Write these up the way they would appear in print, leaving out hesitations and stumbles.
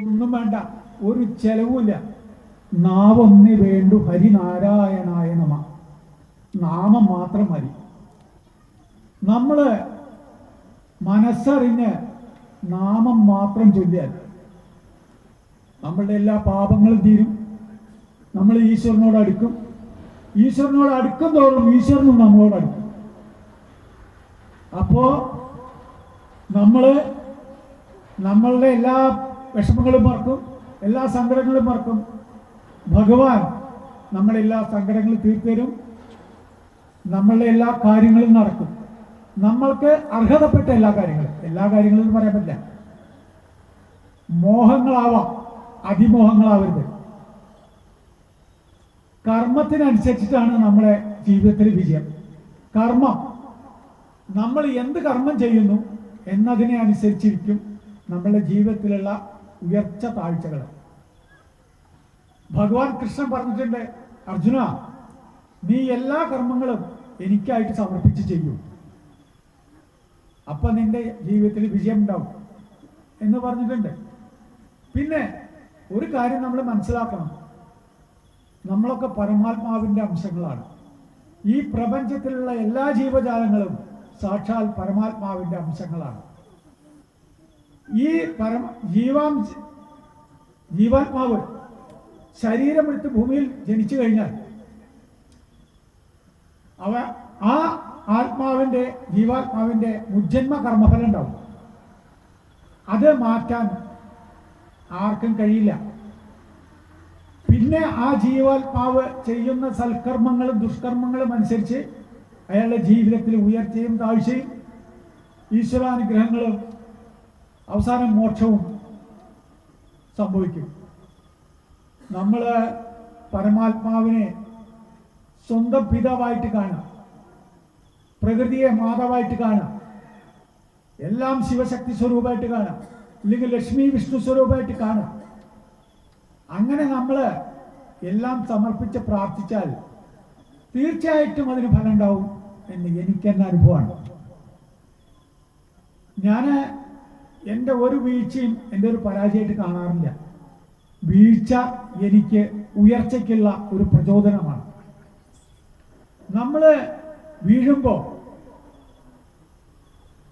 ഒന്നും വേണ്ട, ഒരു ചെലവുമില്ല. നാവൊന്നേ വേണ്ടു ഹരിനാരായണായ നമ. നാമം മാത്രം മതി. നമ്മൾ മനസ്സറിഞ്ഞ് നാമം മാത്രം ചൊല്ലിയാൽ നമ്മളുടെ എല്ലാ പാപങ്ങളും തീരും. നമ്മൾ ഈശ്വരനോട് അടുക്കും. ഈശ്വരനോട് അടുക്കും തോറും ഈശ്വരനും നമ്മളോട് അടുക്കും. അപ്പോൾ നമ്മളുടെ എല്ലാ വിഷമങ്ങളും മറക്കും, എല്ലാ സങ്കടങ്ങളും മറക്കും. ഭഗവാൻ നമ്മളെല്ലാ സങ്കടങ്ങളും തീർത്തരും. നമ്മളുടെ എല്ലാ കാര്യങ്ങളും നടക്കും. നമ്മൾക്ക് അർഹതപ്പെട്ട എല്ലാ കാര്യങ്ങളും പറയാൻ പറ്റില്ല. മോഹങ്ങളാവാം, അതിമോഹങ്ങളാവരുത്. കർമ്മത്തിനനുസരിച്ചിട്ടാണ് നമ്മുടെ ജീവിതത്തിൽ വിജയം. കർമ്മം, നമ്മൾ എന്ത് കർമ്മം ചെയ്യുന്നു എന്നതിനെ അനുസരിച്ചിരിക്കും നമ്മളുടെ ജീവിതത്തിലുള്ള ഉയർച്ച താഴ്ചകൾ. ഭഗവാൻ കൃഷ്ണൻ പറഞ്ഞിട്ടുണ്ട്, അർജുന, നീ എല്ലാ കർമ്മങ്ങളും എനിക്കായിട്ട് സമർപ്പിച്ച് ചെയ്യൂ, അപ്പൊ നിന്റെ ജീവിതത്തിൽ വിജയം ഉണ്ടാവും എന്ന് പറഞ്ഞിട്ടുണ്ട്. പിന്നെ ഒരു കാര്യം നമ്മൾ മനസ്സിലാക്കണം, നമ്മളൊക്കെ പരമാത്മാവിൻ്റെ അംശങ്ങളാണ്. ഈ പ്രപഞ്ചത്തിലുള്ള എല്ലാ ജീവജാലങ്ങളും സാക്ഷാൽ പരമാത്മാവിൻ്റെ അംശങ്ങളാണ്. ഈ ജീവാത്മാവ് ശരീരമെടുത്ത് ഭൂമിയിൽ ജനിച്ചു കഴിഞ്ഞാൽ ആ ജീവാത്മാവിൻ്റെ മുജ്ജന്മ കർമ്മഫലം ഉണ്ടാവും. അത് മാറ്റാൻ ആർക്കും കഴിയില്ല. പിന്നെ ആ ജീവാത്മാവ് ചെയ്യുന്ന സൽക്കർമ്മങ്ങളും ദുഷ്കർമ്മങ്ങളും അനുസരിച്ച് അയാളുടെ ജീവിതത്തിൽ ഉയർച്ചയും താഴ്ചയും ഈശ്വരാനുഗ്രഹങ്ങളും അവസാനം മോക്ഷവും സംഭവിക്കും. നമ്മൾ പരമാത്മാവിനെ സ്വന്തം പിതാവായിട്ട് കാണുക, പ്രകൃതിയെ മാതാവായിട്ട് കാണുക, എല്ലാം ശിവശക്തി സ്വരൂപമായിട്ട് കാണുക, അല്ലെങ്കിൽ ലക്ഷ്മി വിഷ്ണു സ്വരൂപമായിട്ട് കാണുക. അങ്ങനെ നമ്മൾ എല്ലാം സമർപ്പിച്ച് പ്രാർത്ഥിച്ചാൽ തീർച്ചയായിട്ടും അതിന് ഫലം ഉണ്ടാവും എന്ന് എനിക്കെന്നെ അനുഭവമാണ്. ഞാൻ എൻ്റെ ഒരു വീഴ്ചയും എൻ്റെ ഒരു പരാജയമായിട്ട് കാണാറില്ല. വീഴ്ച എനിക്ക് ഉയർച്ചയ്ക്കുള്ള ഒരു പ്രചോദനമാണ്. നമ്മൾ വീഴുമ്പോൾ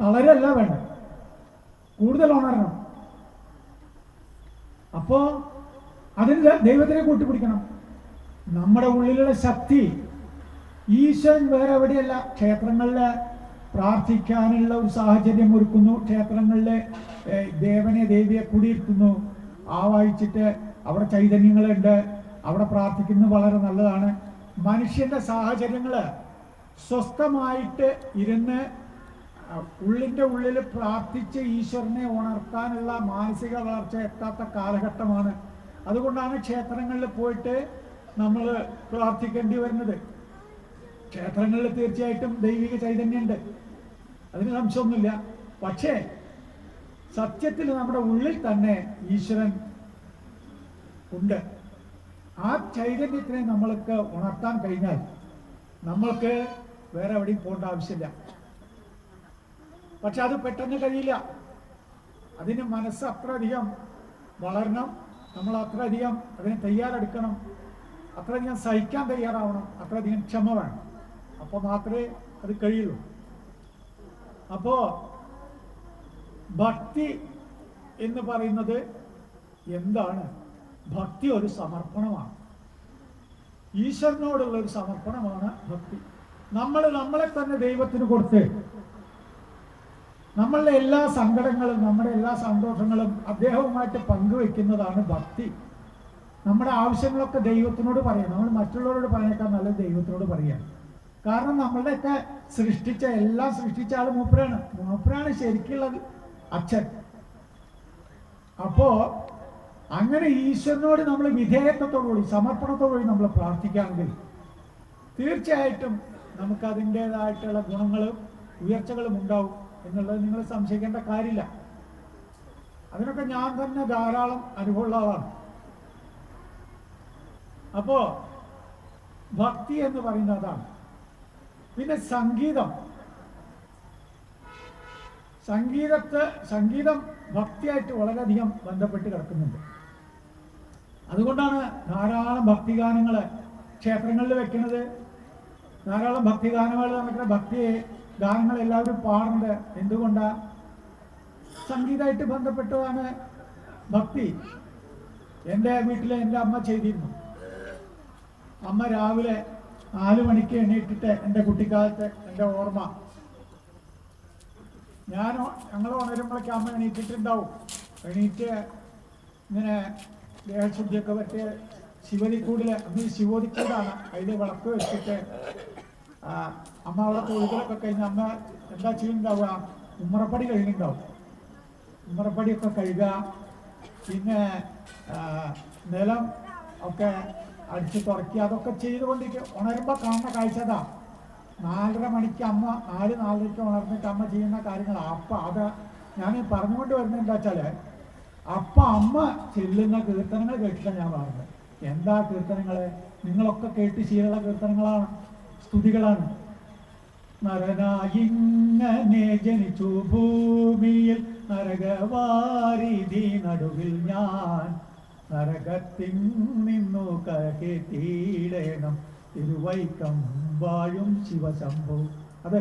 തളരല്ല വേണ്ട, കൂടുതൽ ഉണരണം. അപ്പോൾ അതിന് ദൈവത്തിനെ കൂട്ടിപ്പിടിക്കണം. നമ്മുടെ ഉള്ളിലുള്ള ശക്തി ഈശ്വരൻ വേറെ എവിടെയല്ല, ക്ഷേത്രങ്ങളിൽ പ്രാർത്ഥിക്കാനുള്ള ഒരു സാഹചര്യം ഒരുക്കുന്നു, ക്ഷേത്രങ്ങളിൽ ദേവിയെ കുടിയിരുത്തുന്നു, ആവാഹിച്ചിട്ട് അവിടെ ചൈതന്യങ്ങളുണ്ട്, അവിടെ പ്രാർത്ഥിക്കുന്നത് വളരെ നല്ലതാണ്. മനുഷ്യൻ്റെ സാഹചര്യങ്ങൾ സ്വസ്ഥമായിട്ട് ഇരുന്ന് ഉള്ളിൻ്റെ ഉള്ളിൽ പ്രാർത്ഥിച്ച് ഈശ്വരനെ ഉണർത്താനുള്ള മാനസിക വളർച്ച എത്താത്ത കാലഘട്ടമാണ്. അതുകൊണ്ടാണ് ക്ഷേത്രങ്ങളിൽ പോയിട്ട് നമ്മൾ പ്രാർത്ഥിക്കേണ്ടി വരുന്നത്. ക്ഷേത്രങ്ങളിൽ തീർച്ചയായിട്ടും ദൈവിക ചൈതന്യമുണ്ട്, അതിന് സംശയമൊന്നുമില്ല. പക്ഷേ സത്യത്തിൽ നമ്മുടെ ഉള്ളിൽ തന്നെ ഈശ്വരൻ ഉണ്ട്. ആ ചൈതന്യത്തിനെ നമ്മൾക്ക് ഉണർത്താൻ കഴിഞ്ഞാൽ നമ്മൾക്ക് വേറെ എവിടെയും പോകേണ്ട ആവശ്യമില്ല. പക്ഷെ അത് പെട്ടെന്ന് കഴിയില്ല. അതിന് മനസ്സ് അത്രയധികം വളരണം, നമ്മൾ അത്രയധികം അതിന് തയ്യാറെടുക്കണം, അത്രയധികം സഹിക്കാൻ തയ്യാറാവണം, അത്രയധികം ക്ഷമ വേണം. അപ്പോൾ മാത്രമേ അത് കഴിയുള്ളൂ. അപ്പോൾ ഭക്തി എന്ന് പറയുന്നത് എന്താണ്? ഭക്തി ഒരു സമർപ്പണമാണ്. ഈശ്വരനോടുള്ള ഒരു സമർപ്പണമാണ് ഭക്തി. നമ്മളെ തന്നെ ദൈവത്തിന് കൊടുത്ത് നമ്മളുടെ എല്ലാ സങ്കടങ്ങളും നമ്മുടെ എല്ലാ സന്തോഷങ്ങളും അദ്ദേഹവുമായിട്ട് പങ്കുവെക്കുന്നതാണ് ഭക്തി. നമ്മുടെ ആവശ്യങ്ങളൊക്കെ ദൈവത്തിനോട് പറയാം. നമ്മൾ മറ്റുള്ളവരോട് പറയാനേക്കാൾ നല്ലത് ദൈവത്തിനോട് പറയാം. കാരണം നമ്മളുടെയൊക്കെ എല്ലാം സൃഷ്ടിച്ച ആൾ മൂപ്പരാണ് ശരിക്കുള്ള അച്ഛൻ. അപ്പോൾ അങ്ങനെ ഈശ്വരനോട് നമ്മൾ വിധേയത്വത്തോടുകൂടി സമർപ്പണത്തോടുകൂടി നമ്മൾ പ്രാർത്ഥിക്കുകയാണെങ്കിൽ തീർച്ചയായിട്ടും നമുക്ക് അതിൻ്റെതായിട്ടുള്ള ഗുണങ്ങളും ഉയർച്ചകളും ഉണ്ടാവും എന്നുള്ളത് നിങ്ങൾ സംശയിക്കേണ്ട കാര്യമില്ല. അതിനൊക്കെ ഞാൻ തന്നെ ധാരാളം അനുഭവമുള്ള ആളാണ്. അപ്പോൾ ഭക്തി എന്ന് പറയുന്നത് അതാണ്. പിന്നെ സംഗീതം സംഗീതം ഭക്തിയായിട്ട് വളരെയധികം ബന്ധപ്പെട്ട് കിടക്കുന്നുണ്ട്. അതുകൊണ്ടാണ് ധാരാളം ഭക്തിഗാനങ്ങൾ ക്ഷേത്രങ്ങളിൽ വെക്കുന്നത്. ധാരാളം ഭക്തിഗാനങ്ങൾ നടക്കുന്ന ഭക്തി ഗാനങ്ങൾ എല്ലാവരും പാടുന്നത് എന്തുകൊണ്ടാണ്? സംഗീതമായിട്ട് ബന്ധപ്പെട്ടതാണ് ഭക്തി. എൻ്റെ വീട്ടിൽ എൻ്റെ അമ്മ ചെയ്തിരുന്നു. അമ്മ രാവിലെ 4 മണിക്ക് എണീറ്റിട്ട്, എൻ്റെ കുട്ടിക്കാലത്ത് എൻ്റെ ഓർമ്മ, ഞങ്ങൾ ഉണരുമ്പോഴേക്ക് അമ്മ എണീറ്റിട്ടുണ്ടാവും. എണീറ്റ് ഇങ്ങനെ ദേഹശുദ്ധിയൊക്കെ പറ്റിയ ശിവതിക്കൂടിൽ, അന്ന് ശിവതിക്കൂടാണ്, അതിൽ വിളക്ക് വെച്ചിട്ട് അമ്മ അവിടെ തൊഴുകലൊക്കെ കഴിഞ്ഞ് അമ്മ എന്താ ചെയ്യുന്നുണ്ടാവുക? ഉമ്മറപ്പടി കഴിഞ്ഞിട്ടുണ്ടാവും. ഉമ്മറപ്പടിയൊക്കെ കഴുകുക, പിന്നെ നിലം ഒക്കെ അടിച്ച് തുറക്കുക, അതൊക്കെ ചെയ്തുകൊണ്ടിരിക്കും. ഉണരുമ്പോൾ കാണുന്ന കാഴ്ചതാ. 4:30 മണിക്ക് അമ്മ 4:00-4:30 ഉണർന്നിട്ട് അമ്മ ചെയ്യുന്ന കാര്യങ്ങൾ. അപ്പം അത് ഞാൻ പറഞ്ഞുകൊണ്ട് വരുന്നത് എന്താ വെച്ചാൽ, അപ്പം അമ്മ ചെല്ലുന്ന കീർത്തനങ്ങൾ കേട്ടിട്ടാണ് ഞാൻ പറഞ്ഞത്. എന്താ കീർത്തനങ്ങൾ? നിങ്ങളൊക്കെ കേട്ട് ശീലമുള്ള കീർത്തനങ്ങളാണ്, സ്തുതികളാണ്. നരനായിങ്ങനെ ജനിച്ചു ഭൂമിയിൽ, നരകവാരിധി നടുവിൽ ഞാൻ, നരകത്തിൽ നിന്നു കരകേറ്റിയിടേണം തിരുവൈക്കം വാഴും ശിവശംഭു. അത്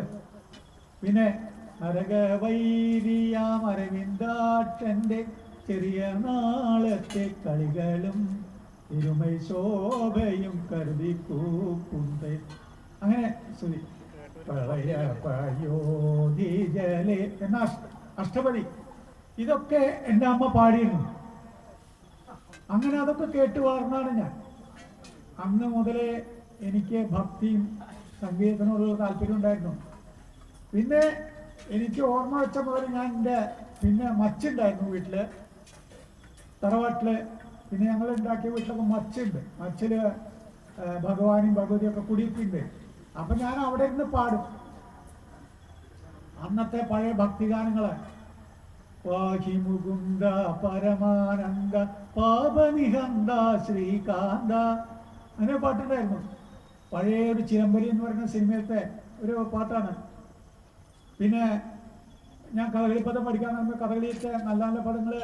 പിന്നെ നരകവൈരിയാം അരവിന്ദാക്ഷന്റെ ചെറിയ നാളത്തെ കളികളും ഇരുമൈ ശോഭയും കരുതി കൂപ്പുണ്ട്. അങ്ങനെ ശ്രീ പ്രളയപയോധിജലേ എന്ന അഷ്ടപതി ഇതൊക്കെ എൻ്റെ അമ്മ പാടിയിരുന്നു. അങ്ങനെ അതൊക്കെ കേട്ട് വളർന്നാണ് ഞാൻ. അന്ന് മുതലേ എനിക്ക് ഭക്തിയും സംഗീതത്തിനോടുള്ള താല്പര്യം ഉണ്ടായിരുന്നു. പിന്നെ എനിക്ക് ഓർമ്മ വെച്ച മുതൽ ഞാൻ പിന്നെ മച്ചുണ്ടായിരുന്നു വീട്ടിൽ, തറവാട്ടിൽ. പിന്നെ ഞങ്ങൾ ഉണ്ടാക്കിയ വീട്ടിലൊക്കെ മച്ചുണ്ട്. മച്ചിൽ ഭഗവാനും ഭഗവതിയൊക്കെ കുടിയിട്ടുണ്ട്. അപ്പം ഞാൻ അവിടെ ഇരുന്ന് പാടും അന്നത്തെ പഴയ ഭക്തിഗാനങ്ങൾ. വാഹി മുകുന്ദ പരമാനന്ദ പാപനിഹന്ത ശ്രീകാന്ത, അങ്ങനെ പാട്ടുണ്ടായിരുന്നു. പഴയ ഒരു ചിലമ്പലി എന്ന് പറയുന്ന സിനിമയിലത്തെ ഒരു പാട്ടാണ്. പിന്നെ ഞാൻ കഥകളിപ്പദം പഠിക്കാൻ പറയുമ്പോൾ കഥകളിയിലത്തെ നല്ല നല്ല പദങ്ങൾ